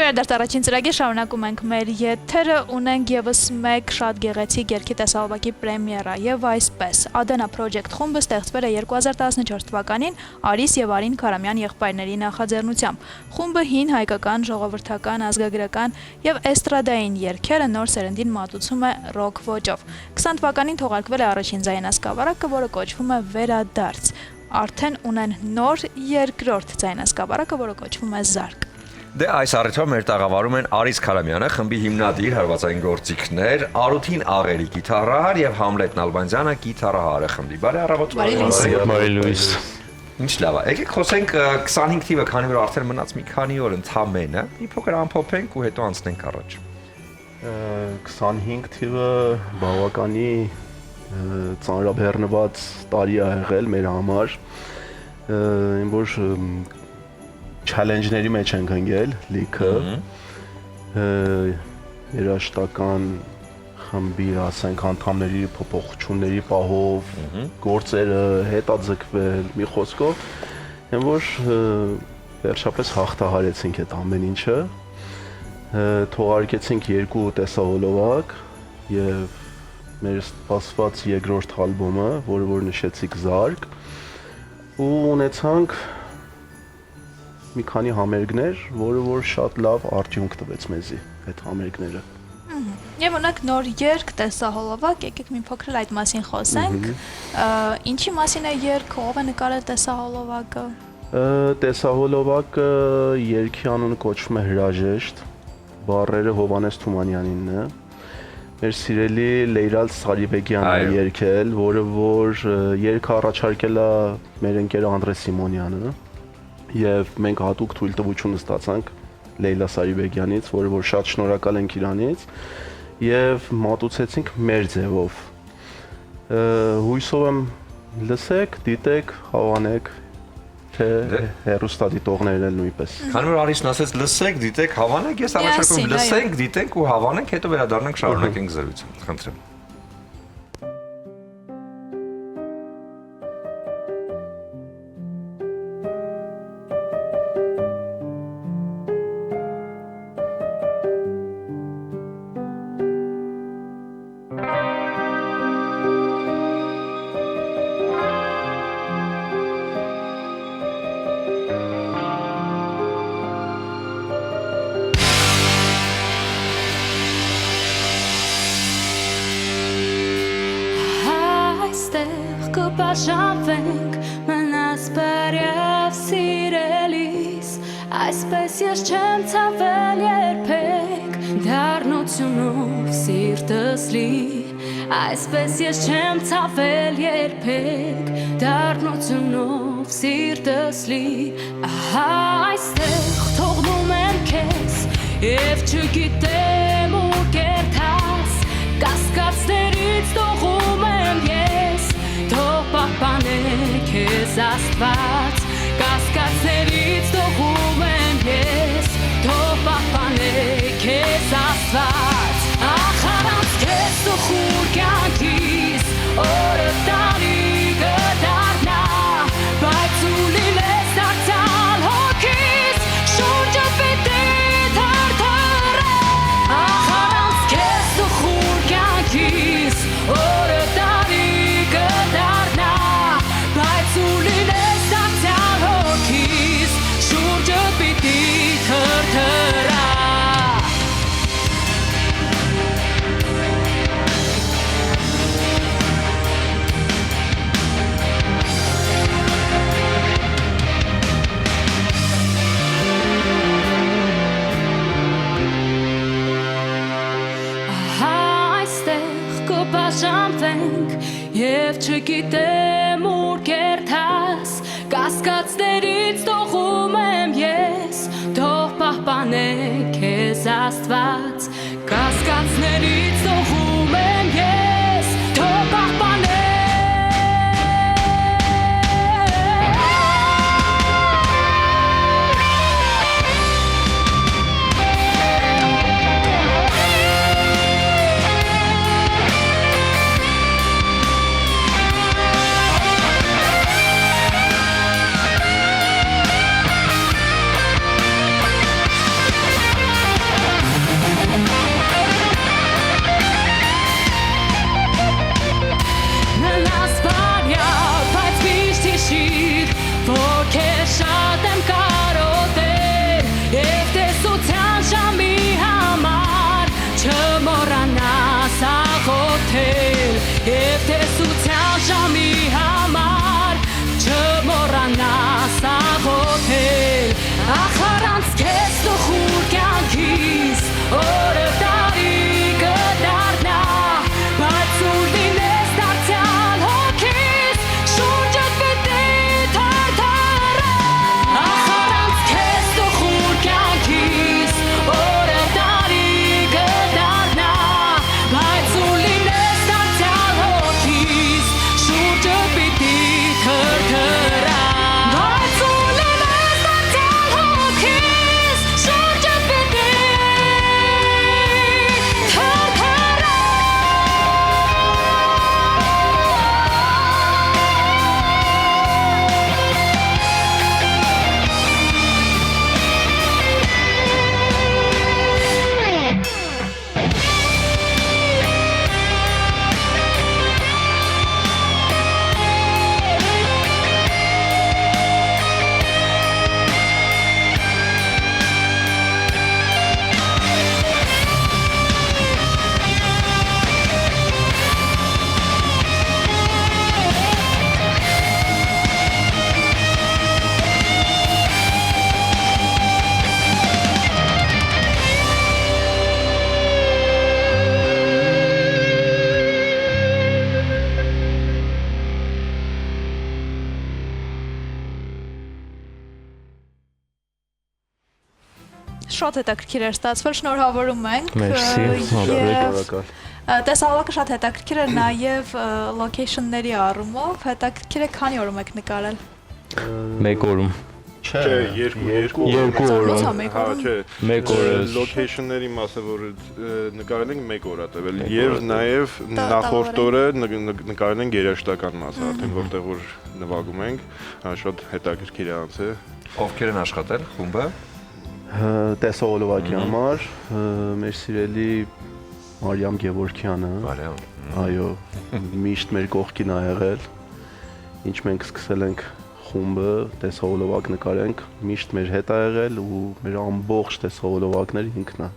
Վերադարձ առաջին ծրագիր շարունակում ենք մեր եթերը, ունենք եւս մեկ շատ գեղեցիկ երգի տեսահոլովակի պրեմիերա եւ այսպես Adena Project խումբը ստեղծվել է 2014 թվականին Արիս եւ Արին Քարամյան եղբայրների նախաձեռնությամբ։ Խումբը հին հայկական, ժողովրդական, ազգագրական եւ էստրադային երգերը նոր սերնդին մատուցում է ռոք ոճով։ 20 թվականին թողարկվել է առաջին ձայնասկավառակը, որը կոչվում է Վերադարձ։ Արդեն ունեն նոր երկրորդ ձայնասկավառակը, որը կոչվում է Զարկ։ Դե այս առիթով մեր տաղավարում են Արիս Քարամյանը, խմբի հիմնադիր, հարվածային գործիքներ, Արութին Աղերի գիտարահար եւ Համլետ Նալբանդյանը գիտարահարը խմբի։ Բարի առավոտ։ Բարի լույս։ Ինչ լավ է։ Եկեք խոսենք 25 թիվը, քանի որ արդեն մնաց մի քանի օր ընդամենը, մի փոքր ամփոփենք ու հետո անցնենք առաջ։ 25 թիվը բավականի ծանրաբեռնված տարի է եղել մեր համար, որ challenge-ների մեջ ենք ընկել լիքը, երաժշտական խմբի, ասենք, անդամների փոփոխությունների պահով, գործերը հետաձգվել, մի խոսքով, որ վերջապես հաղթահարեցինք այդ ամեն ինչը, թողարկեցինք 2 տեսահոլովակ եւ մեր սպասված երկրորդ ալբոմը, որը որ նշեցիք Զարկ, ու ունեցանք մի քանի համերգներ, որը որ շատ լավ արդյունք տվեց մեզի այդ համերգները։ Եվ ունեք նոր երգ, տեսահոլովակ, եկեք մի փոքր այդ մասին խոսենք։ Ինչի մասին է երգ, ով է նկարել տեսահոլովակը։ Տեսահոլովակը երգի անունը կոչվում է Հրաժեշտ, բառերը Հովհաննես Թումանյանինն է։ Մեր սիրելի Լեյրալ Սարիբեկյանն է երգել, որը որ երգը առաջարկել է մեր ընկեր Անդրե Սիմոնյանը։ Եվ մենք հատուկ թույլտվություն ստացանք Լեյլա Սարիբեկյանից, որը որ շատ շնորհակալ ենք իրանից, եւ մատուցեցինք մեր ձևով։ Հույսով եմ լսեք, դիտեք, հավանեք, թե հեռուստադիտողներն էլ նույնպես։ Քանի որ Արիսն ասեց լսեք, դիտեք, հավանեք, ես առաջարկում եմ լսենք, դիտենք ու հավանենք, հետո վերադառնանք շարունակենք զրույցը։ Խնդրեմ։ Կբաժանվենք մնաս բարև սիրելիս, այսպես ես չեմ ցավել երբեք, դառնությունով սիրտս լի, այսպես ես չեմ ցավել երբեք, դառնությունով սիրտս լի, ահա այստեղ թողնում եմ քեզ, և չգիտեմ ու կերտաս, կասկածներից թողում եմ ես, թող պահպանե քեզ Աստված, կասկածներից թողում եմ ես, թող պահպանե քեզ Աստված, ախ առանց քեզ տխուր կյանքիս, օրը տարի կդառնա, բայց ու լինես դարձյալ հոգիս, շուրջը պիտի թրթռա, ախ առանց քեզ տխուր կյանքիս, օրը տարի կդառնա, բայց ու լինես դարձյալ հոգիս, շուրջը պիտի թրթռա։ Ահա այստեղ կբաժանվենք և չգիտեմ ուր կերտաս, կասկածներից թողում եմ ես, թող պահպանե քեզ Աստված, կասկածներից թողում եմ ես, թող պահպանե շատ հետաքրքիր էր ստացվել, շնորհավորում ենք։ Մերսի, Շնորհակալ։ Տեսահոլովակը շատ հետաքրքիր էր նաև լոքեյշնների առումով, հետաքրքիր է քանի օրում եք նկարել։ Մեկ օրում։ Չէ, Երկու Ո՞նց է օրում։ մեկ Հա, օրում։ չէ։ Մեկ օր է։ Location-ների մասը, որ նկարել ենք 1 օր է տվել, եւ նաեւ նախորդ օրը նկարել ենք երաժշտական մասը, արդեն որտեղ որ նվագում ենք, շատ հետաքրքիր է անցել։ Ովքեր են աշխատել խումբը։ Տեսահոլովակի համար մեր սիրելի Մարիամ Գևորգյանը, Մարիամ։ այո, միշտ մեր կողքին ա եղել։ Ինչ մենք սկսել ենք խումբը տեսահոլովակ նկարենք, միշտ մեր հետ ա եղել ու մեր ամբողջ տեսահոլովակները ինքն ա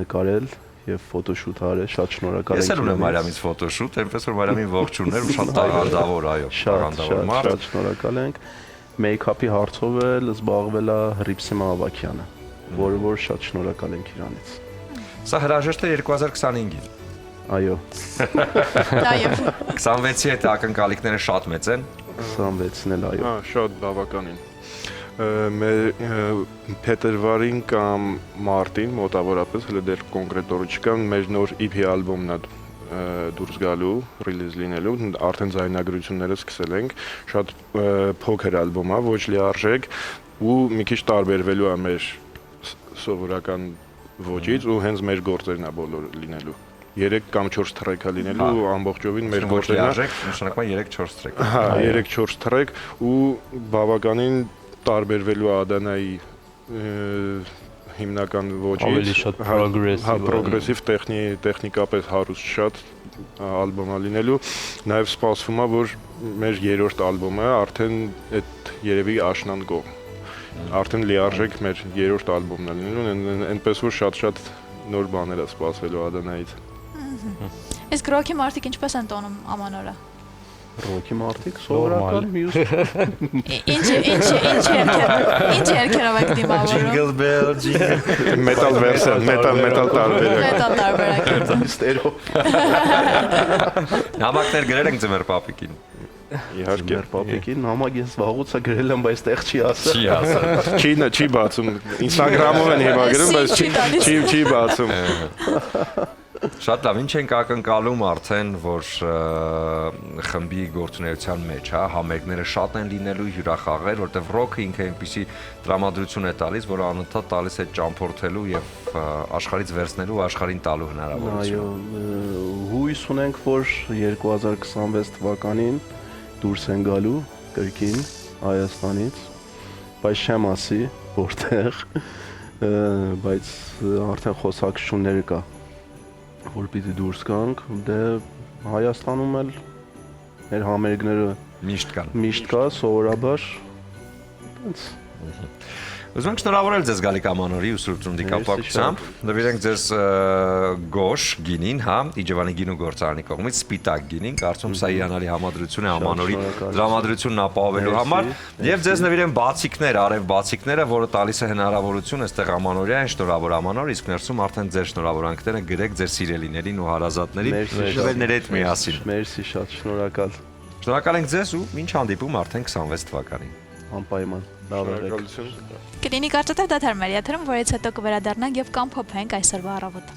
նկարել եւ ֆոտոշուտ արել, շատ շնորհակալ ենք։ Ես էլ ունեմ Մարիամից ֆոտոշուտ, այնպես որ Մարիամին ողջուններ ու շատ տաղանդավոր, այո, տաղանդավոր մարդ։ Շատ շնորհակալ ենք։ Մեյքափի հարցով էլ զբաղվել է Հռիփսիմա Ավակյանը, որը որ շատ շնորհակալ ենք իրանից։ Սա հրաժեշտ է 2025-ին։ Այո, Այո։ 26-ի հետ ակնկալիքները շատ մեծ են։ 26-ն էլ այո։ Հա, շատ բավականին։ Մեր փետրվարին կամ մարտին մոտավորապես, հələ դեռ կոնկրետ օրը չկա, մեր նոր EP ալբոմն է դուրս գալու, ռիլիզ լինելու, արդեն ձայնագրությունները սկսել ենք, շատ փոքր ալբոմ է, ոչ լիարժեք ու մի քիչ տարբերվելու է մեր սովորական ոճից ու հենց մեր գործերն է բոլոր լինելու։ 3 կամ 4 թրեք է լինելու ու ամբողջովին մեր գործերն է։ Նշանակում 3-4 թրեք։ Հա, 3-4 թրեք ու բավականին տարբերվելու է Ադանայի հիմնական ոճից։ Ավելի շատ progressive։ Հա, պրոգրեսիվ տեխնիկապես հարուստ շատ ալբոմ է լինելու։ Նաև սպասվում է, որ մեր 3-րդ ալբոմը արդեն այդ երևի աշնան կողմ։ Արդեն լիարժեք մեր 3-րդ ալբոմն է լինելու, այնպես որ շատ նոր բաներ է սպասվելու Ադանայից։ Իսկ ռոքի մարդիկ ինչպես են տոնում ամանորը։ Ռոքի մարդիկ սովորական մյուս Ինչ երկերով եք դիմավորում։ Jingle bell, jingle։ Metal version, metal տարբերակ։ Մետալ տարբերակ։ ստերո։ Նամակներ գրել ենք ձմեռ պապիկին։ Իհարկե։ Մեր պապիկին նամակ ես վաղուց է գրել եմ, բայց տեղ չի ասել։ Չի ասել։ Չի բացում։ Instagram-ով են հիմա գրում, բայց չի բացում։ Շատ լավ, ինչ ենք ակնկալում արդեն, որ խմբի գործունեության մեջ, հա, համերգները շատ են լինելու, հյուրախաղեր, որտեղ ռոքը ինքը այնպիսի տրամադրություն է տալիս, որ անընդհատ տալիս է ճամփորդելու եւ աշխարհից վերցնելու ու աշխարհին տալու հնարավորություն։ Այո, հույս ունենք, որ 2026 թվականին դուրս են գալու կրկին Հայաստանից, բայց չեմ ասի որտեղ, բայց արդեն խոսակցություններ կա, որ պիտի դուրս գանք, դե Հայաստանում էլ մեր համերգները միշտ կա, սովորաբար, տենց։ Ուզում ենք շնորհավորել ձեզ Գալիկ Ամանորի ու Սուրբ Ծնունդի կապակցությամբ։ Նվիրենք ձեզ գոշ գինին, հա, Իջևանի գինու գործարանի կողմից սպիտակ գինին, կարծում սա իրանալի համադրություն է Ամանորի դրամատրությունն ապահովելու համար, եւ ձեզ նվիրեն բացիկներ, արև բացիկները, որը տալիս է հնարավորություն այստեղ Ամանորյան, շնորհավոր Ամանոր, իսկ ներսում արդեն ձեր շնորհավորանքները գրեք ձեր սիրելիներին ու հարազատներին, նվերների հետ միասին։ Մերսի, շատ շնորհակալ։ Շնորհակալ ենք ձեզ ու ինչ հանդիպում արդեն 26 թվականին։ Անպայման։ Լավ եղեք։ Կլինի կարծատև դադար մեր եթերում, որից հետո կվերադառնանք եւ կամփոփենք այսօրվա առավոտը։